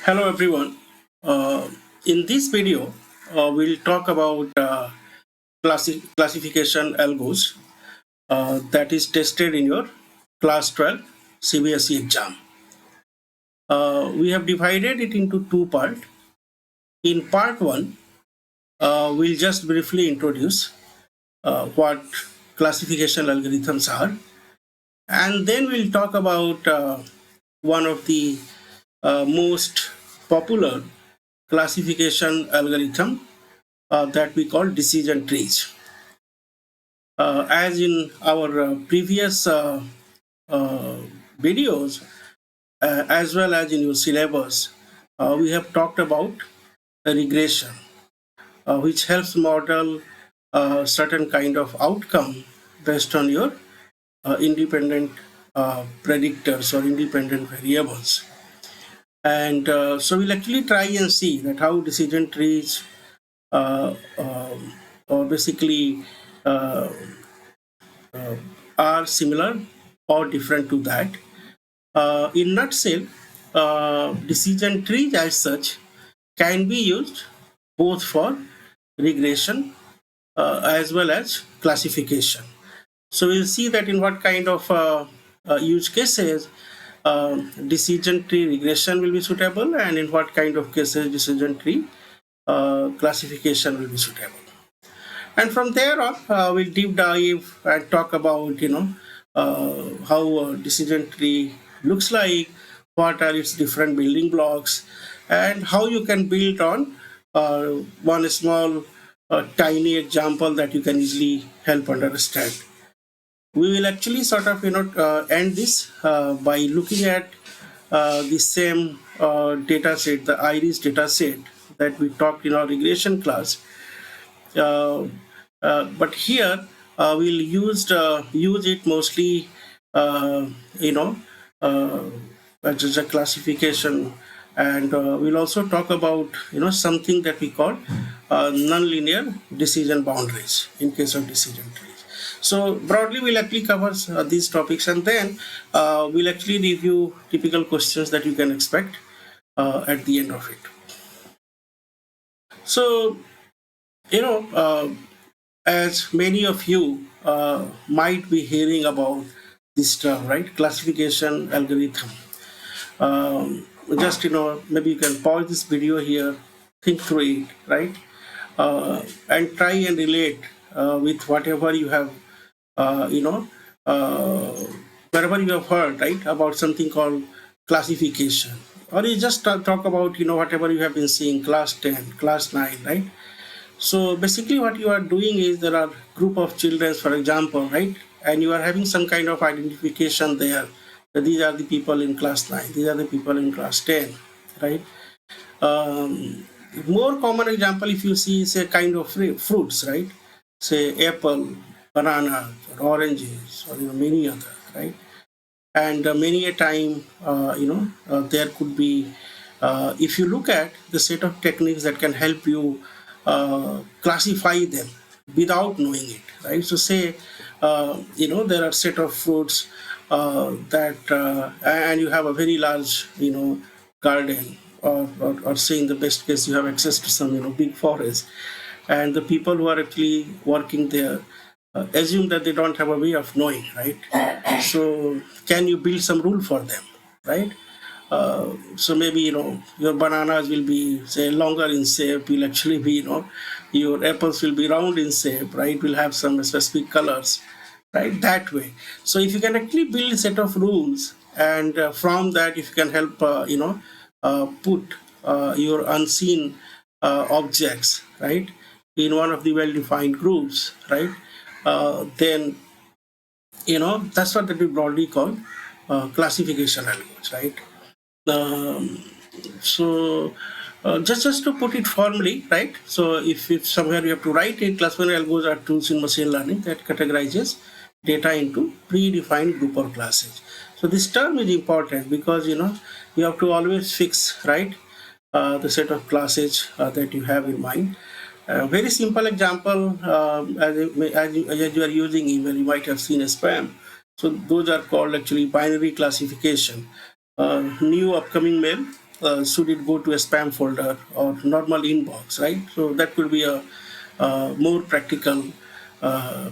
Hello everyone. In this video, we'll talk about classification algos that is tested in your class 12 CBSE exam. We have divided it into two parts. In part 1, we'll just briefly introduce what classification algorithms are, and then we'll talk about one of the most popular classification algorithm that we call decision trees. As in our previous videos, as well as in your syllabus, we have talked about regression, which helps model certain kind of outcome based on your independent predictors or independent variables. And so we'll actually try and see that how decision trees or basically are similar or different to that. In nutshell, decision trees as such can be used both for regression as well as classification. So we'll see that in what kind of use cases decision tree regression will be suitable, and in what kind of cases decision tree classification will be suitable. And from there on, we'll deep dive and talk about how a decision tree looks like, what are its different building blocks, and how you can build on one small tiny example that you can easily help understand. We will actually sort of end this by looking at the same data set, the iris data set that we talked in our regression class. But here we'll use it mostly, as a classification, and we'll also talk about something that we call nonlinear decision boundaries in case of decision trees. So broadly, we'll actually cover these topics, and then we'll actually review typical questions that you can expect at the end of it. So, as many of you might be hearing about this term, right? Classification algorithm. Just maybe you can pause this video here, think through it, right? And try and relate with whatever you have, wherever you have heard, right, about something called classification, or you just talk about whatever you have been seeing class 10, class 9, right? So basically what you are doing is there are group of children, for example, right? And you are having some kind of identification there. That these are the people in class 9, these are the people in class 10, right? More common example, if you see, say kind of fruits, right? Say apple, banana, or oranges, or many other, right? And many a time, there could be, if you look at the set of techniques that can help you classify them without knowing it, right? So say, there are set of fruits and you have a very large, garden, or say in the best case, you have access to some, big forest, and the people who are actually working there assume that they don't have a way of knowing, right? So can you build some rule for them, right? So maybe your bananas will be, say, longer in shape, will actually be, your apples will be round in shape, right? Will have some specific colors, right? That way. So if you can actually build a set of rules, and from that, if you can help put your unseen objects, right, in one of the well-defined groups, right, then that's what we broadly call classification algorithms, right? So just to put it formally, right? So if somewhere you have to write it, classification algorithms are tools in machine learning that categorizes data into predefined group or classes. So this term is important because you have to always fix, right, the set of classes that you have in mind. Very simple example, as you are using email, you might have seen a spam. So those are called actually binary classification. New upcoming mail, should it go to a spam folder or normal inbox, right? So that could be a more practical, uh,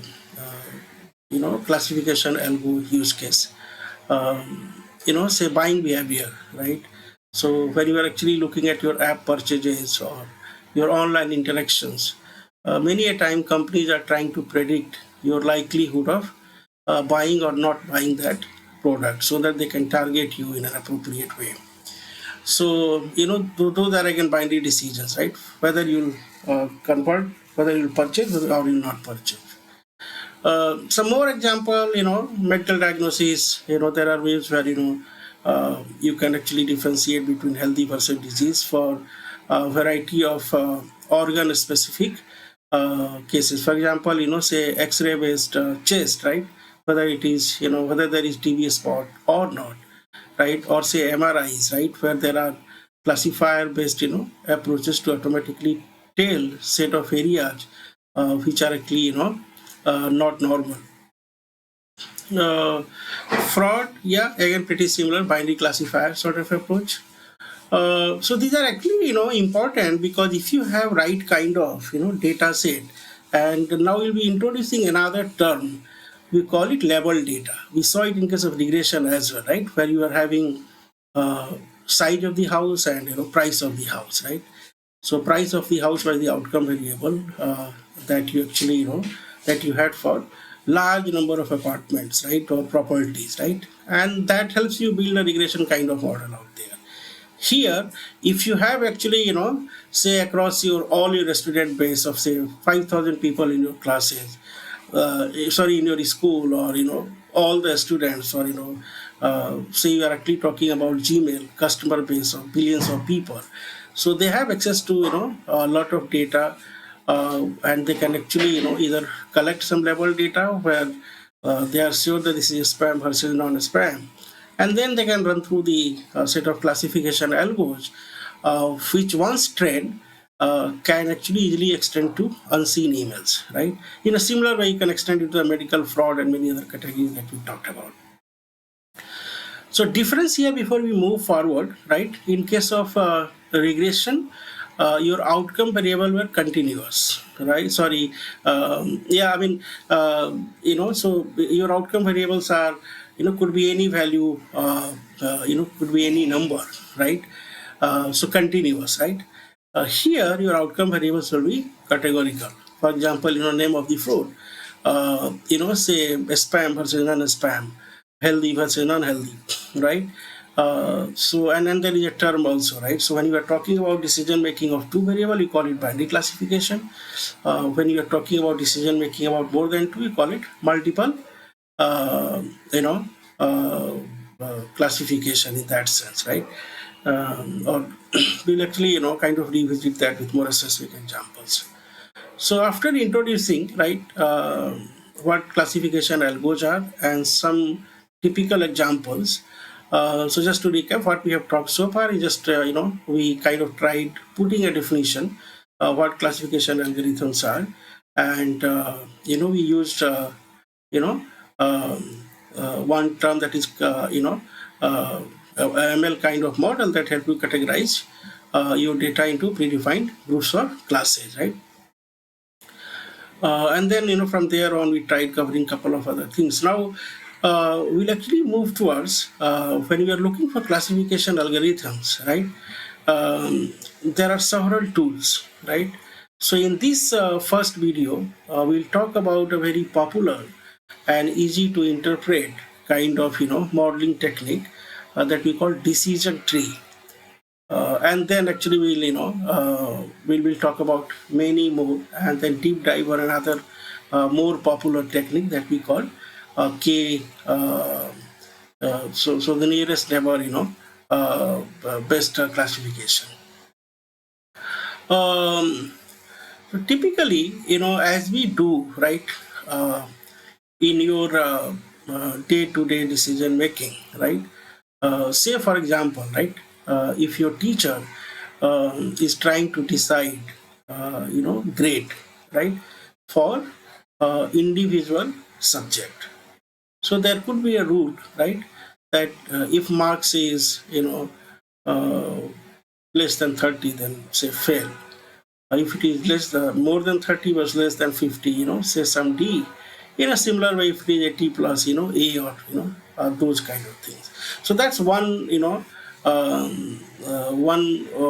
classification algo use case. Say buying behavior, right? So when you are actually looking at your app purchases or your online interactions, many a time companies are trying to predict your likelihood of buying or not buying that product so that they can target you in an appropriate way. So, those are again binary decisions, right? Whether you'll convert, whether you'll purchase or you'll not purchase. Some more example, mental diagnosis, there are ways where, you can actually differentiate between healthy versus disease for a variety of organ specific cases. For example, say X-ray based chest, right? Whether it is, whether there is TB spot or not, right? Or say MRIs, right? Where there are classifier based, approaches to automatically tell set of areas which are actually, not normal. Uh, Fraud, yeah, again pretty similar binary classifier sort of approach. So these are actually important because if you have right kind of data set, and now we'll be introducing another term, we call it label data. We saw it in case of regression as well, right? Where you are having uh, size of the house and price of the house, right? So price of the house was the outcome variable that you actually that you had for large number of apartments, right, or properties, right, and that helps you build a regression kind of model out there. Here, if you have actually say across your all your student base of say 5,000 people in your classes, sorry, in your school, or all the students, or say you are actually talking about Gmail customer base of billions of people, so they have access to a lot of data, and they can actually either collect some level data where they are sure that this is spam versus non-spam, and then they can run through the set of classification algos, which once trained can actually easily extend to unseen emails, right? In a similar way, you can extend it to the medical fraud and many other categories that we talked about. So difference here before we move forward, right? In case of regression, your outcome variable were continuous, right? Sorry, yeah, I mean, so your outcome variables are, could be any value, could be any number, right? So continuous, right? Here, your outcome variables will be categorical. For example, name of the fruit, say spam versus non-spam, healthy versus non-healthy, right? So and then there is a term also, right? So when you are talking about decision making of two variable, you call it binary classification. When you are talking about decision making about more than two, you call it multiple, uh, you know, uh, classification in that sense, right? Or we'll actually, kind of revisit that with more specific examples. So after introducing, right, what classification algos are and some typical examples, so just to recap, what we have talked so far is just, we kind of tried putting a definition what classification algorithms are, and we used, you know, one term that is, ML kind of model that help you categorize your data into predefined groups or classes, right? And then from there on we tried covering a couple of other things. Now we'll actually move towards when we are looking for classification algorithms, right? There are several tools, right? So in this first video, we'll talk about a very popular and easy to interpret kind of modeling technique that we call decision tree. And then actually we'll talk about many more, and then deep dive on another more popular technique that we call K. So the nearest neighbor, best classification. Um, so typically, as we do, right, uh, in your day-to-day decision making, right? Say for example, right, if your teacher is trying to decide, grade, right, for individual subject, so there could be a rule, right, that if marks is uh, less than 30, then say fail. If it is more than 30 was less than 50, say some D. In a similar way, if it is 80 plus, A, or those kind of things. So that's one,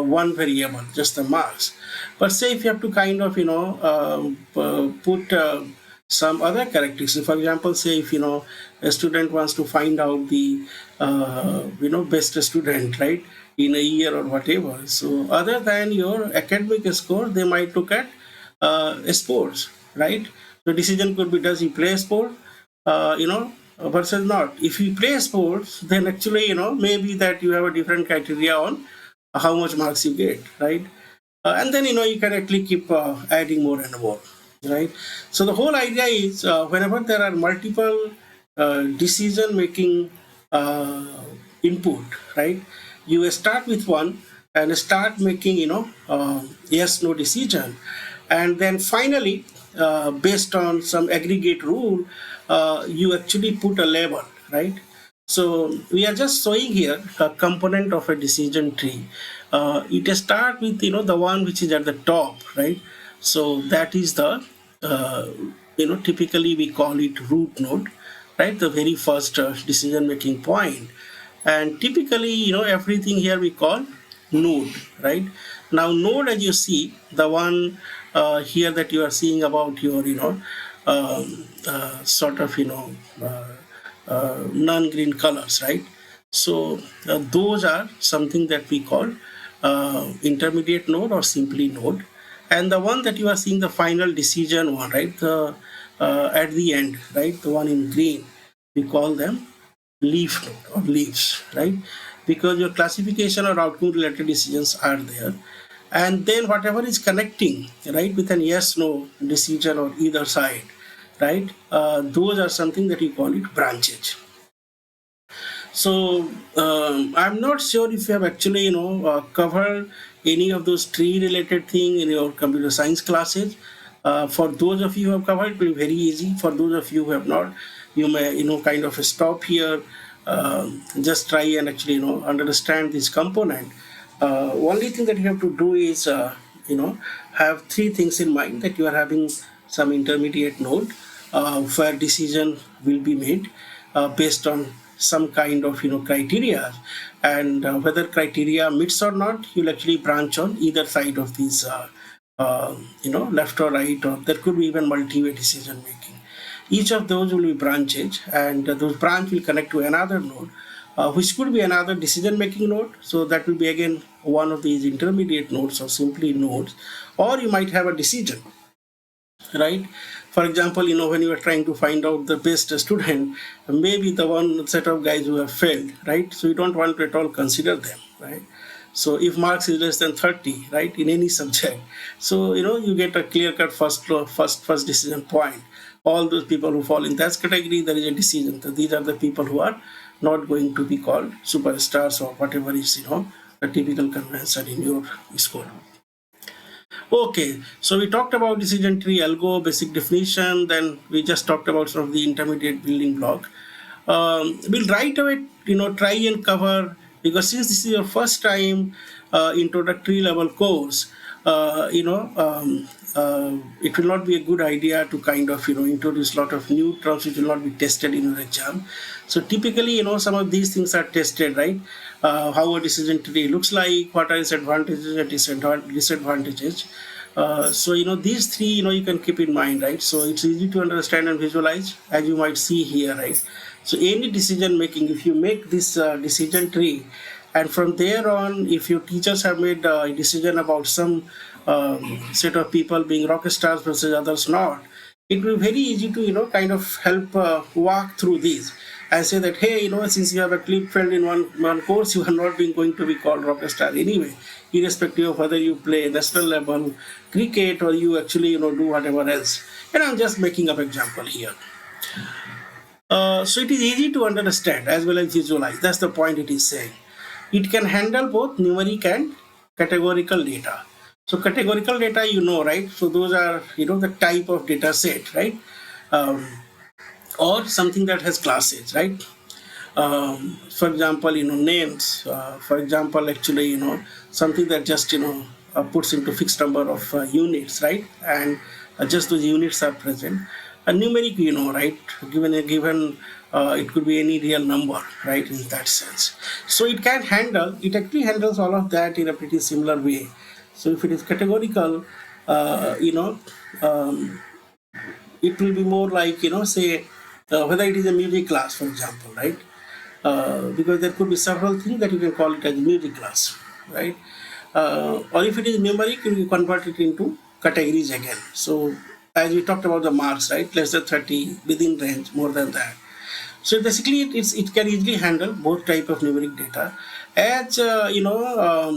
one variable, just the marks. But say if you have to kind of, put some other characteristics. For example, say if a student wants to find out the best student, right, in a year or whatever. So other than your academic score, they might look at sports, right? The decision could be, does he play sport, versus not. If he plays sports, then actually maybe that you have a different criteria on how much marks you get, right? And then you can actually keep adding more and more, right? So the whole idea is whenever there are multiple decision making input, right, you start with one and start making yes no decision, and then finally based on some aggregate rule you actually put a label, right? So we are just showing here a component of a decision tree. It starts with the one which is at the top, right? So that is the typically we call it root node, right? The very first decision making point. And typically everything here we call node, right? Now node, as you see, the one here that you are seeing about your sort of non-green colors, right? So those are something that we call intermediate node or simply node. And the one that you are seeing, the final decision one, right, the at the end, right, the one in green, we call them leaf node or leaves, right? Because your classification or outcome related decisions are there. And then whatever is connecting, right, with an yes no decision on either side, right, those are something that we call it branches. So I'm not sure if you have actually covered any of those tree related thing in your computer science classes. For those of you who have covered, it will be very easy. For those of you who have not, you may kind of stop here, just try and actually understand this component. Only thing that you have to do is have three things in mind: that you are having some intermediate node where decision will be made based on some kind of criteria, and whether criteria meets or not, you'll actually branch on either side of these left or right, or there could be even multi-way decision making. Each of those will be branches, and those branch will connect to another node, which could be another decision making node. So that will be again one of these intermediate nodes or simply nodes, or you might have a decision, right? For example, when you are trying to find out the best student, maybe the one set of guys who have failed, right? So you don't want to at all consider them, right? So if marks is less than 30, right, in any subject, so you get a clear-cut first decision point. All those people who fall in that category, there is a decision. So these are the people who are not going to be called superstars or whatever is the typical convention in your school. Okay, so we talked about decision tree, algo, basic definition. Then we just talked about some of the intermediate building block. We'll right away, try and cover, because since this is your first time introductory level course, it will not be a good idea to kind of introduce a lot of new terms which will not be tested in your exam. So typically some of these things are tested, right? How a decision tree looks like, what are its advantages and disadvantages. So these three you can keep in mind, right? So it's easy to understand and visualize, as you might see here, right? So any decision making, if you make this decision tree, and from there on, if your teachers have made a decision about some set of people being rock stars versus others not, it will be very easy to kind of help walk through these and say that, hey, since you have a clip filled in one course, you are not going to be called rock star anyway, irrespective of whether you play national level cricket or you actually do whatever else. And I'm just making up example here. So it is easy to understand as well as visualize. That's the point it is saying. It can handle both numeric and categorical data. So categorical data, right? So those are, the type of data set, right? Or something that has classes, right? For example, names. For example, actually, something that just puts into fixed number of units, right? And just those units are present. A numeric, right? Given it could be any real number, right? In that sense, so it can handle. It actually handles all of that in a pretty similar way. So if it is categorical, um, it will be more like say whether it is a music class, for example, right? Because there could be several things that you can call it as music class, right? Or if it is numeric, you convert it into categories again. So as we talked about the marks, right? Less than 30, within range, more than that. So basically, it can easily handle both type of numeric data. As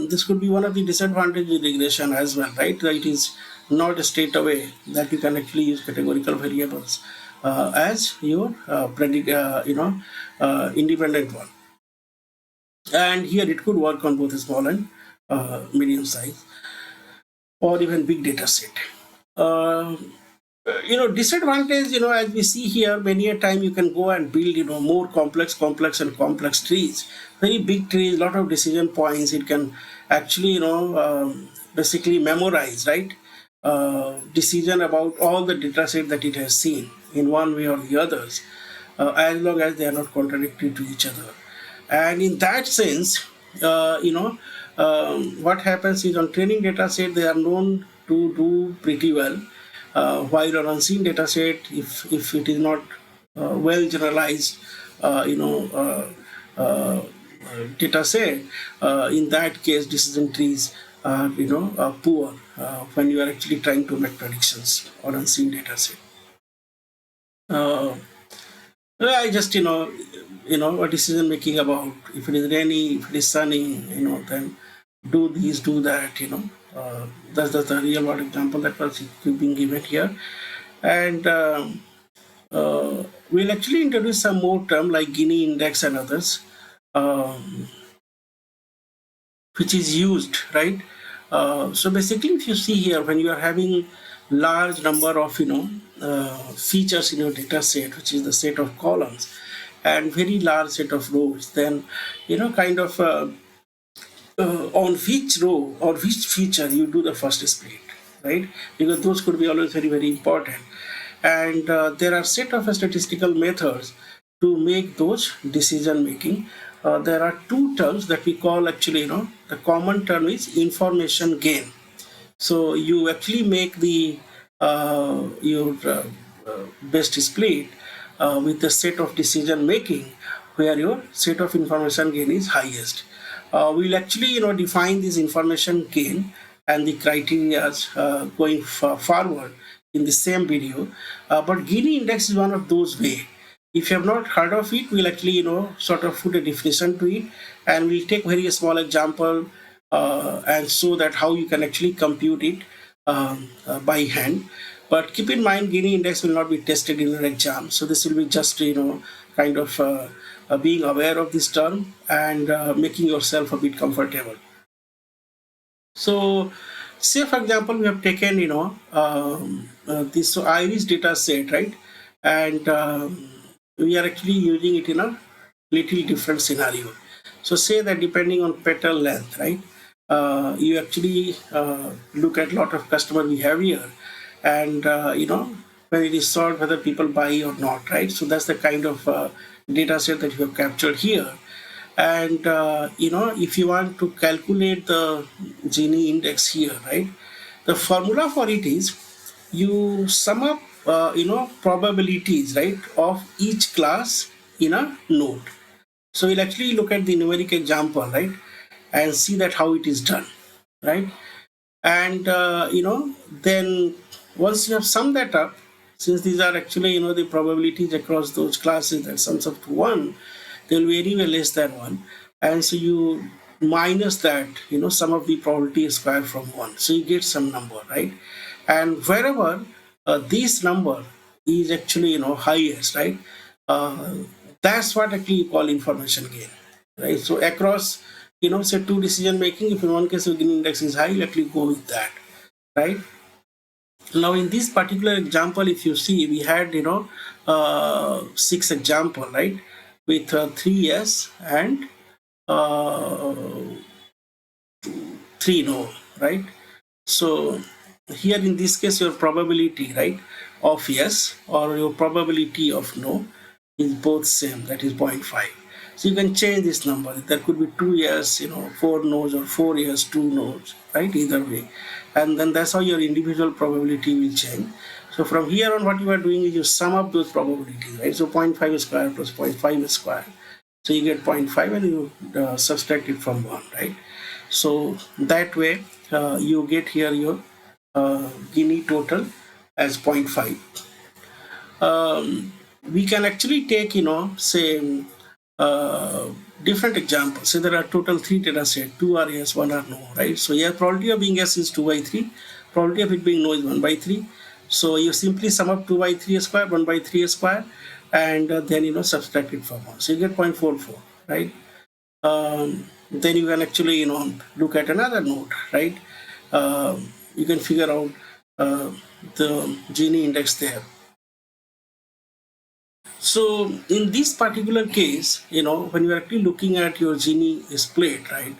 this could be one of the disadvantages of regression as well, right? It is not straight away that you can actually use categorical variables as your independent one. And here it could work on both small and medium size or even big data set. Uh, Disadvantage, as we see here, many a time you can go and build more complex trees, very big trees, lot of decision points. It can actually basically memorize, right, decision about all the data set that it has seen in one way or the others, as long as they are not contradictory to each other. And in that sense, what happens is on training data set they are known to do pretty well, while on unseen data set, if it is not well generalized, uh, you know, uh, uh, data set, in that case, decision trees are poor when you are actually trying to make predictions on unseen data set. Uh, I just a decision making about if it is rainy, if it is sunny, then do these, do that. That's the real world example that was being given here. And we'll actually introduce some more term like Gini index and others, um, which is used, right? So basically, if you see here, when you are having large number of features in your data set, which is the set of columns, and very large set of rows, then kind of on which row or which feature you do the first split, right? Because those could be always very important. And there are set of statistical methods to make those decision making. There are two terms that we call actually, the common term is information gain. So you actually make the your best split with the set of decision making where your set of information gain is highest. We'll actually define this information gain and the criteria going forward in the same video. But Gini index is one of those way. If you have not heard of it, we'll actually sort of put a definition to it, and we'll take very small example and so that how you can actually compute it by hand. But keep in mind, Gini index will not be tested in an exam, so this will be just kind of being aware of this term and making yourself a bit comfortable. So, say for example, we have taken this iris data set, right, and we are actually using it in a little different scenario. So, say that depending on petal length, right, you actually look at a lot of customer behavior, and when it is solved, whether people buy or not, right. So that's the kind of data set that you have captured here. And if you want to calculate the Gini index here, right, the formula for it is you sum up probabilities, right, of each class in a node. So we'll actually look at the numeric example, right, and see that how it is done, right. And then once you have summed that up, since these are actually the probabilities across those classes that sums up to 1, they will be anyway less than 1, and so you minus that sum of the probability square from 1, so you get some number, right. And wherever this number is actually highest, right, uh, that's what actually you call information gain, right. So across say two decision making, if in one case the Gini index is high, you actually go with that, right. Now in this particular example, if you see, we had 6 example, right, with 3 yes and 3 no, right? So here in this case, your probability, right, of yes or your probability of no is both same, that is 0.5. So you can change this number. There could be 2 yes, 4 no's, or 4 yes, 2 no's, right? Either way. And then that's how your individual probability will change. So from here on, what you are doing is you sum up those probabilities, right? So 0.5 square plus 0.5 square. So you get zero point 0.5 and you subtract it from 1, right? So that way you get here your Gini total as zero point 0.5. We can actually take, say, uh, different examples. Say there are total 3 data sets, 2 are yes, 1 are no, right? So yeah, probability of being yes is 2 by 3, probability of it being no is 1 by 3. So you simply sum up 2 by 3 square, 1 by 3 square, and then subtract it from 1. So you get 0.44, right? Then you can actually look at another node, right? You can figure out the Gini index there. So in this particular case, when you're actually looking at your Gini split, right?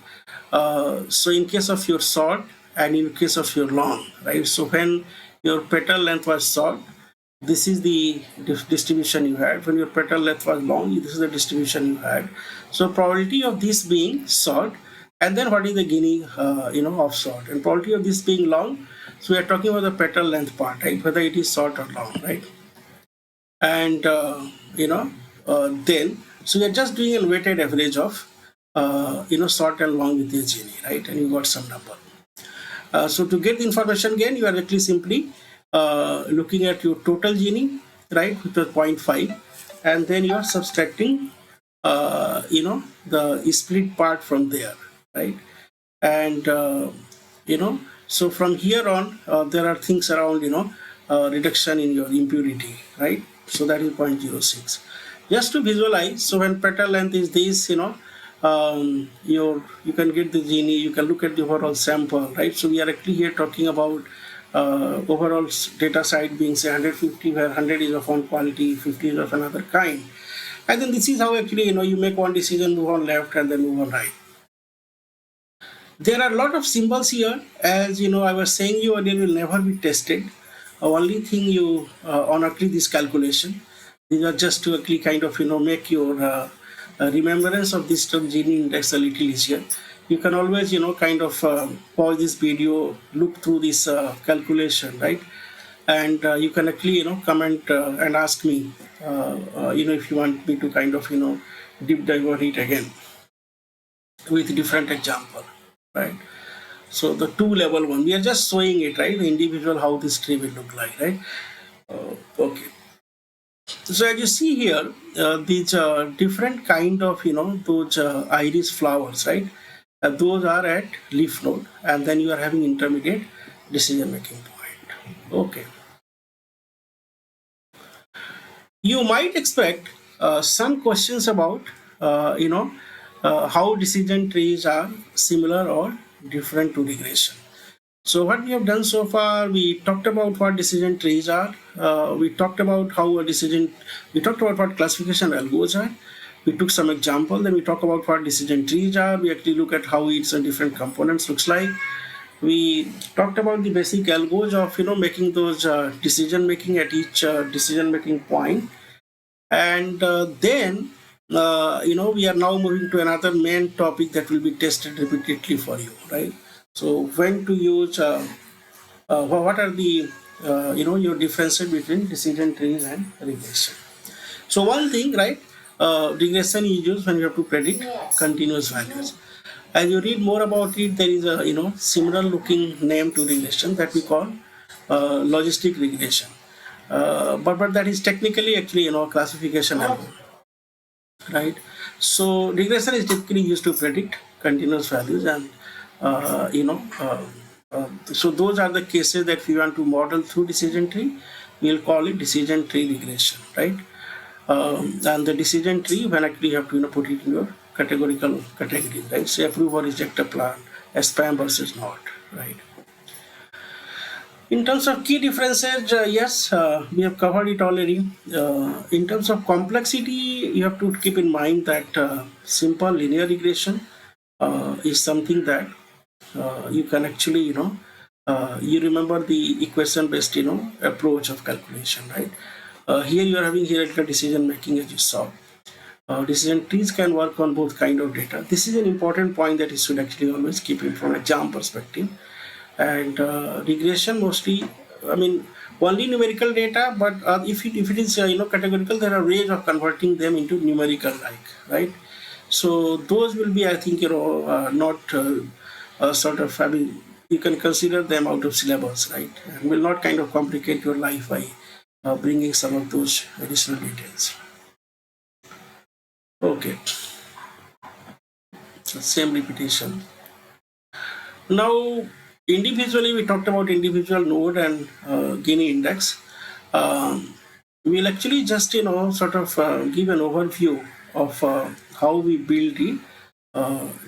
So in case of your short and in case of your long, right? So when your petal length was short, this is the distribution you had. When your petal length was long, this is the distribution you had. So probability of this being short, and then what is the Gini, of short, and probability of this being long. So we are talking about the petal length part, right? Whether it is short or long, right? And then so we are just doing a weighted average of short and long with the Gini, right? And you got some number. So to get the information again, you are actually simply looking at your total Gini, right, which was 0.5, and then you are subtracting, the split part from there, right? And so from here on, there are things around, reduction in your impurity, right? So that is 0.06. Just to visualize, so when petal length is this, you can get the Gini, you can look at the overall sample, right? So we are actually here talking about overall data site being say 150, where 100 is of one quality, 50 is of another kind. And then this is how actually, you make one decision, move on left and then move on right. There are a lot of symbols here. As I was saying, you earlier will never be tested. Only thing you on actually this calculation, these are just to actually kind of make your remembrance of this term Gini index a little easier. You can always kind of pause this video, look through this calculation, right? And you can actually comment and ask me if you want me to kind of deep dive on it again with different example, right? So the 2-level one, we are just showing it, right? The individual, how this tree will look like, right? Okay. So as you see here, these different kind of, those iris flowers, right? Those are at leaf node, and then you are having intermediate decision making point. Okay. You might expect some questions about, how decision trees are similar or different to regression. So what we have done so far, we talked about what decision trees are. We talked about we talked about what classification algos are. We took some example, then we talk about what decision trees are. We actually look at how each different components looks like. We talked about the basic algos of making those decision making at each decision making point. And then we are now moving to another main topic that will be tested repeatedly for you, right? So when to use what are the your differences between decision trees and regression. So one thing, right, regression is used when you have to predict continuous values. As you read more about it, there is a similar looking name to regression that we call logistic regression. But that is technically actually classification algorithm, right? So regression is typically used to predict continuous values, and so those are the cases that we want to model through decision tree. We'll call it decision tree regression, right? And the decision tree, when actually you have to put it in your categorical category, right? Say approve or reject a plan, a spam versus not, right? In terms of key differences, yes, we have covered it already. In terms of complexity, you have to keep in mind that simple linear regression is something that you can actually, you remember the equation-based, approach of calculation, right? Here you are having theoretical decision making, as you saw. Decision trees can work on both kind of data. This is an important point that you should actually always keep it from a exam perspective. And regression mostly, I mean, only numerical data, but if it is categorical, there are ways of converting them into numerical, right. So those will be, I think, not sort of, I mean, you can consider them out of syllabus, right, and will not kind of complicate your life by bringing some of those additional details. Okay, same repetition. Now, individually, we talked about individual node and Gini index. We'll actually just, sort of give an overview of how we build the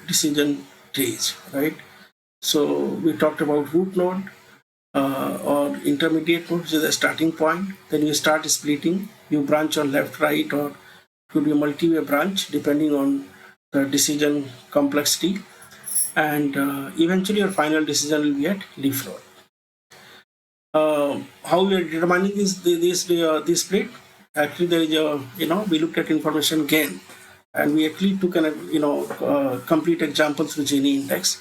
decision trees, right? So we talked about root node or intermediate node, which is the starting point. Then you start splitting. You branch on left, right, or could be a multi-way branch depending on the decision complexity, and eventually your final decision will be at leaf node. How we are determining this split? Actually, there is a, we looked at information gain, and we actually took an complete example through Gini index.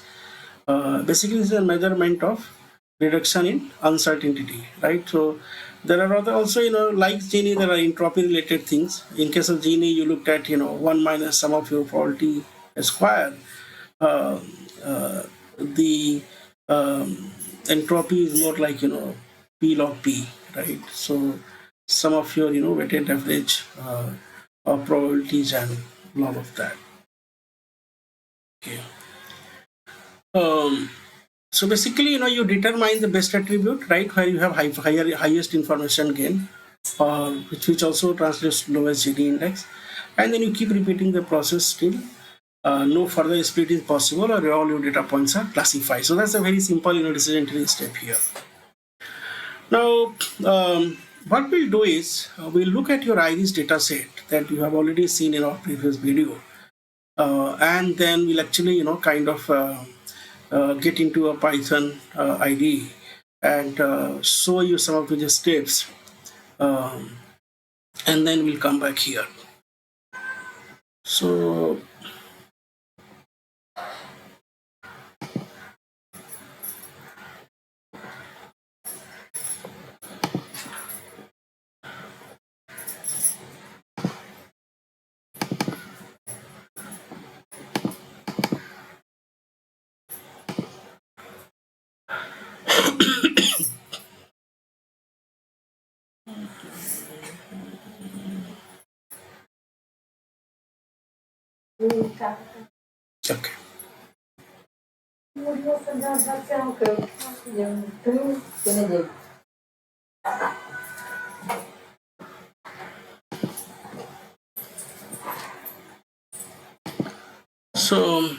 Basically, this is a measurement of reduction in uncertainty, right? So there are also, like Gini, there are entropy related things. In case of Gini, you looked at 1 minus sum of your probability square. The entropy is more like P log P, right? So some of your weighted average of probabilities and log of that. Okay. So basically, you determine the best attribute, right, where you have highest information gain, which also translates to lowest Gini index, and then you keep repeating the process till no further split is possible, or all your data points are classified. So that's a very simple decision tree step here. Now, what we'll do is we'll look at your iris data set that you have already seen in our previous video, and then we'll actually kind of get into a Python IDE and show you some of the steps, and then we'll come back here. So okay. So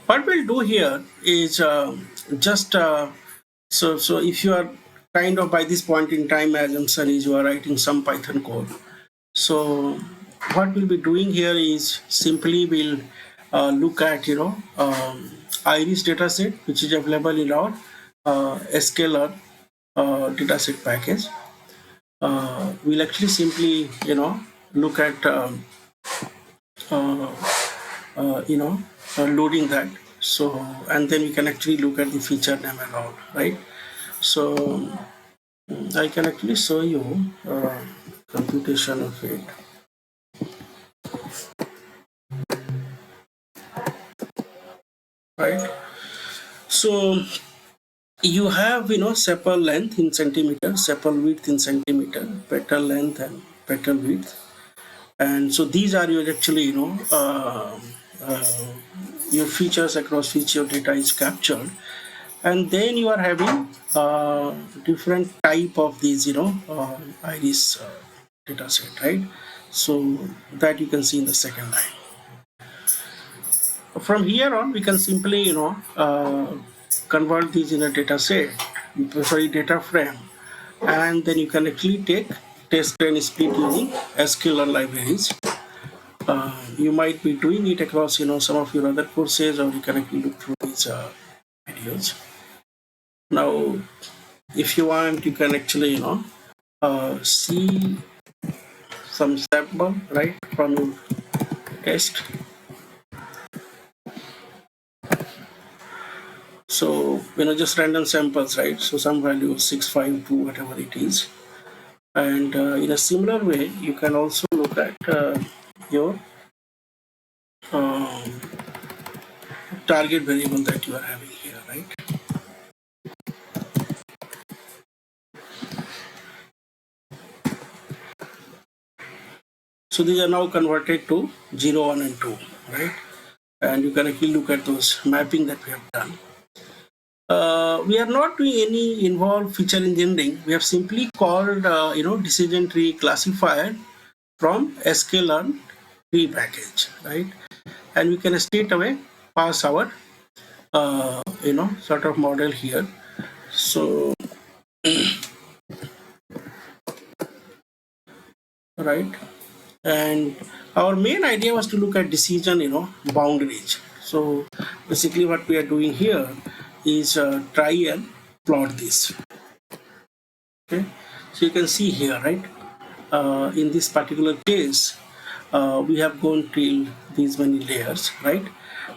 what we'll do here is just so if you are kind of by this point in time, assumption is you are writing some Python code. So what we'll be doing here is simply we'll look at iris dataset, which is available in our scalar dataset package. We'll actually simply look at loading that. So, and then we can actually look at the feature name and all, right? So I can actually show you computation of it. Right. So you have sepal length in centimeter, sepal width in centimeter, petal length and petal width, and so these are your actually your features across which your data is captured, and then you are having different type of these iris data set, right? So that you can see in the second line. From here on, we can simply convert these in a data set, sorry, data frame, and then you can actually take test and split using sklearn libraries. You might be doing it across some of your other courses, or you can actually look through these videos. Now, if you want, you can actually see some sample right from your test. So just random samples, right? So some value 652, whatever it is. And in a similar way, you can also look at your um, target variable that you are having here, right? So these are now converted to 0, 1, and 2, right? And you can actually look at those mapping that we have done. We are not doing any involved feature engineering. We have simply called, decision tree classifier from sklearn tree package, right? And we can straight away pass our, sort of model here. So, right. And our main idea was to look at decision, boundaries. So basically what we are doing here is try and plot this. Okay. So you can see here, right? In this particular case, we have gone till these many layers, right?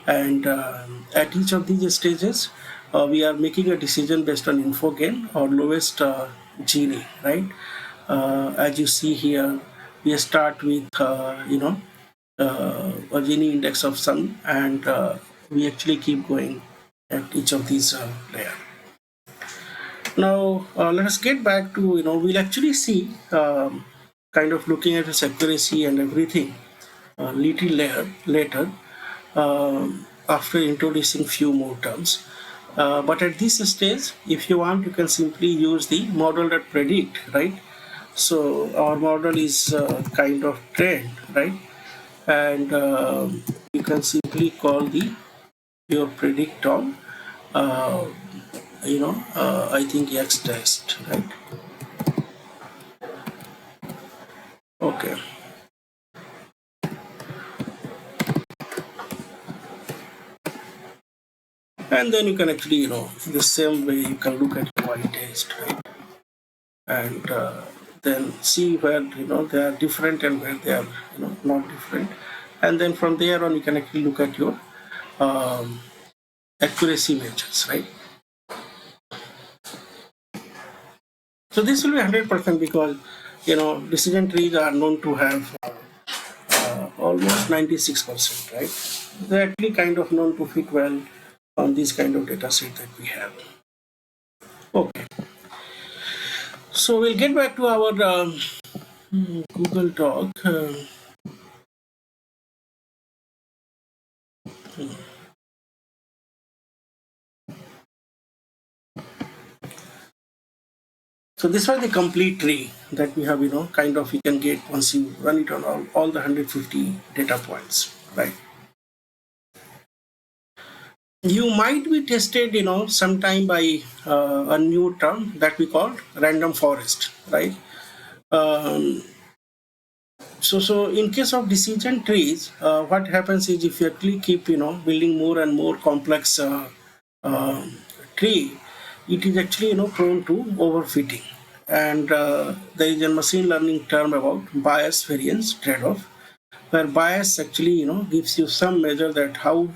And at each of these stages, we are making a decision based on info gain or lowest Gini, right? As you see here, we start with a Gini index of some, and we actually keep going at each of these layers. Now let us get back to we'll actually see kind of looking at its accuracy and everything little later after introducing few more terms. But at this stage, if you want, you can simply use the model.predict, right? So our model is kind of trained, right? And you can simply call the your predict on I think X test, right? Okay. And then you can actually, the same way you can look at Y test, right? And then see where, they are different and where they are, not different. And then from there on, you can actually look at your accuracy measures, right? So this will be 100% because, decision trees are known to have almost 96%, right? They're actually kind of known to fit well on this kind of data set that we have. Okay. So we'll get back to our Google Doc. So this was the complete tree that we have, kind of you can get once you run it on all the 150 data points, right? You might be tested, sometime by a new term that we call RandomForest, right? So in case of decision trees, what happens is if you actually keep, building more and more complex tree, it is actually, prone to overfitting. And there is a machine learning term about bias variance trade-off, where bias actually, gives you some measure that how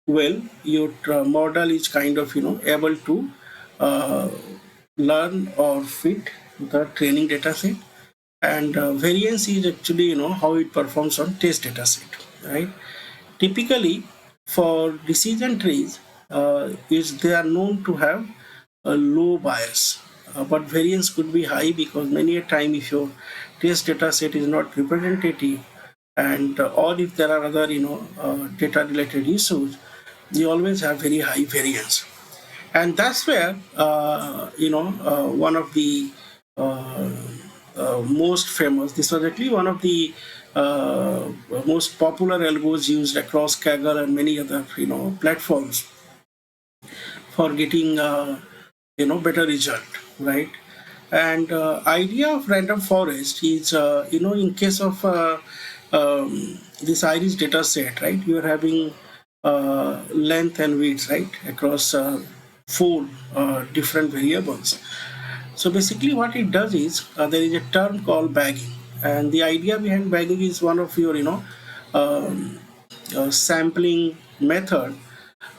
well your model is kind of, able to learn or fit the training data set. And variance is actually how it performs on test data set, right? Typically for decision trees, is they are known to have a low bias, but variance could be high because many a time if your test data set is not representative, and or if there are other data related issues, you always have very high variance. And that's where one of the most famous, this was actually one of the most popular algos used across Kaggle and many other platforms for getting better result, right? And idea of random forest is in case of this iris data set, right? You are having length and width, right, across four different variables. So basically what it does is there is a term called bagging, and the idea behind bagging is one of your um, sampling method,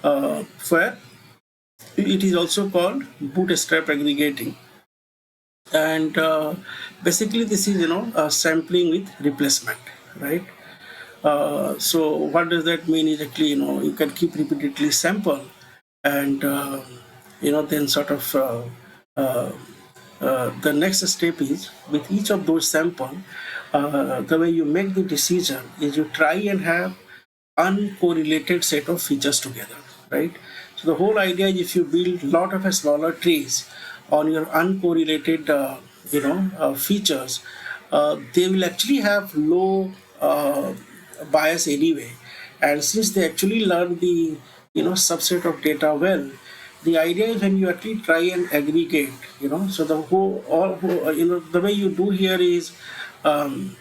where it is also called bootstrap aggregating. And basically this is sampling with replacement, right? So what does that mean is actually you can keep repeatedly sample, and then sort of uh, the next step is with each of those sample, the way you make the decision is you try and have uncorrelated set of features together, right? So the whole idea is if you build a lot of smaller trees on your uncorrelated, features, they will actually have low bias anyway. And since they actually learn the subset of data well, the idea is when you actually try and aggregate, so the whole all the way you do here is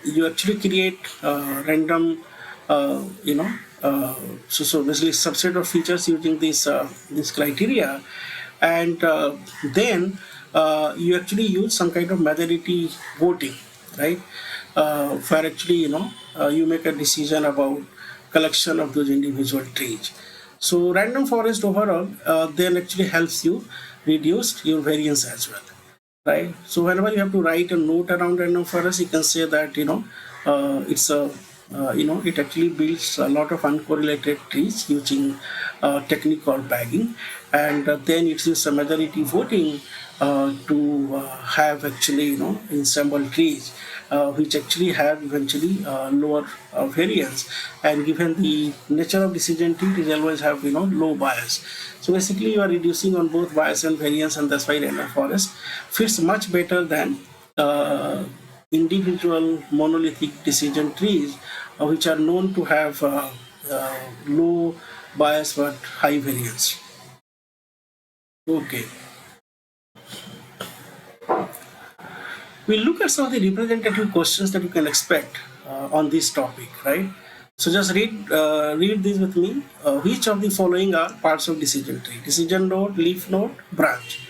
you actually create random so basically subset of features using this criteria, and then you actually use some kind of majority voting, right? Where actually you make a decision about collection of those individual trees. So random forest overall then actually helps you reduce your variance as well, right? So whenever you have to write a note around random forest, you can say that it's a it actually builds a lot of uncorrelated trees using technique called bagging, and then it uses a majority voting to have actually ensemble trees which actually have eventually lower variance, and given the nature of decision tree, it always have low bias. So basically you are reducing on both bias and variance, and that's why random forest fits much better than individual monolithic decision trees which are known to have low bias but high variance. Okay, we'll look at some of the representative questions that you can expect on this topic, right? So just read this with me. Which of the following are parts of decision tree? Decision node, leaf node, branch,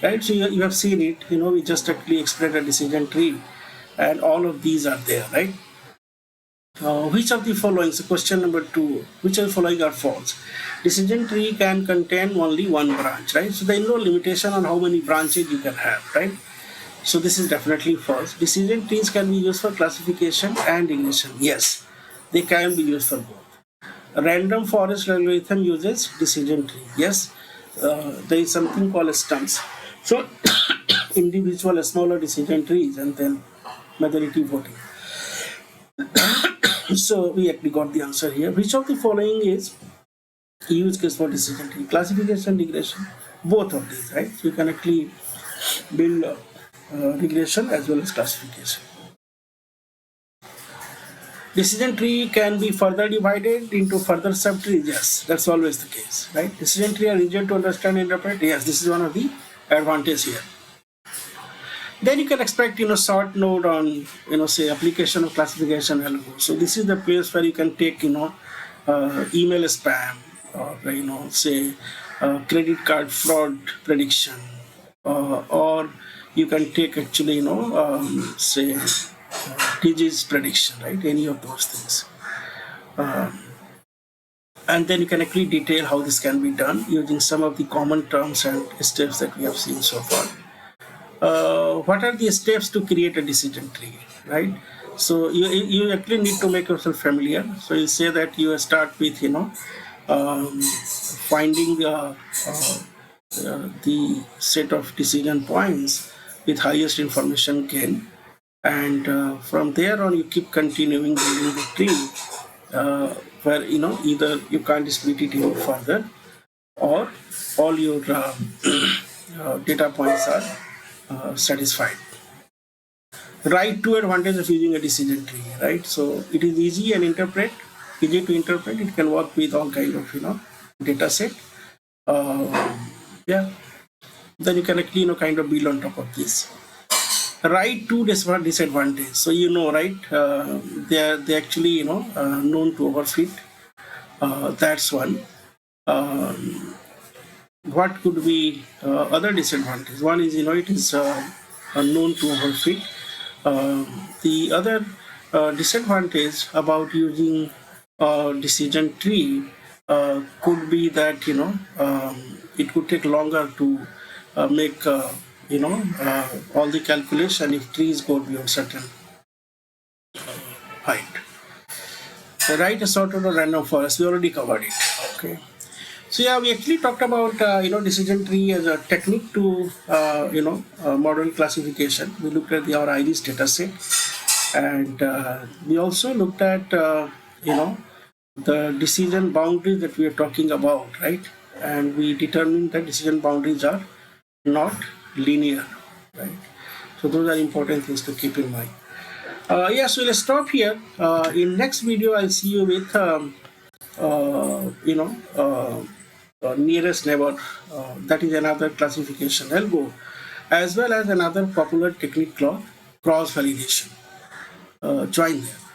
right? So you have seen it. We just actually explained a decision tree, and all of these are there, right? Which of the following, so question number 2, which of the following are false? Decision tree can contain only one branch, right? So there is no limitation on how many branches you can have, right? So this is definitely false. Decision trees can be used for classification and regression. Yes, they can be used for both. A random forest algorithm uses decision tree. Yes, there is something called stumps. So individual smaller decision trees and then majority voting. So we actually got the answer here. Which of the following is use case for decision tree? Classification, regression, both of these, right? So you can actually build regression as well as classification. Decision tree can be further divided into further subtrees. Yes, that's always the case, right? Decision tree are easier to understand and interpret. Yes, this is one of the advantage here. Then you can expect sort node on say application of classification algo. So this is the place where you can take email spam, or say credit card fraud prediction, or you can take actually say disease prediction, right? Any of those things. And then you can actually detail how this can be done using some of the common terms and steps that we have seen so far. What are the steps to create a decision tree, right? So you actually need to make yourself familiar. So you say that you start with finding the set of decision points with highest information gain, and from there on you keep continuing building the tree, where either you can't split it any further, or all your data points are satisfied. Right, two advantages of using a decision tree, right? So it is easy to interpret. It can work with all kind of data set. Yeah, then you can actually kind of build on top of this. Right to disadvantage. So right, they actually known to overfit. That's one. Um, what could be other disadvantages? One is it is known to overfit. The other disadvantage about using decision tree could be that it could take longer to make all the calculation if trees go beyond certain height. The right assorted or random forest, we already covered it. Okay. So yeah, we actually talked about decision tree as a technique to model classification. We looked at our iris data set, and we also looked at the decision boundaries that we are talking about, right? And we determined that decision boundaries are not linear, right? So those are important things to keep in mind. Yeah, so let's stop here. In next video, I'll see you with uh, you know uh, nearest neighbor. That is another classification algo, as well as another popular technique called cross validation. Join there.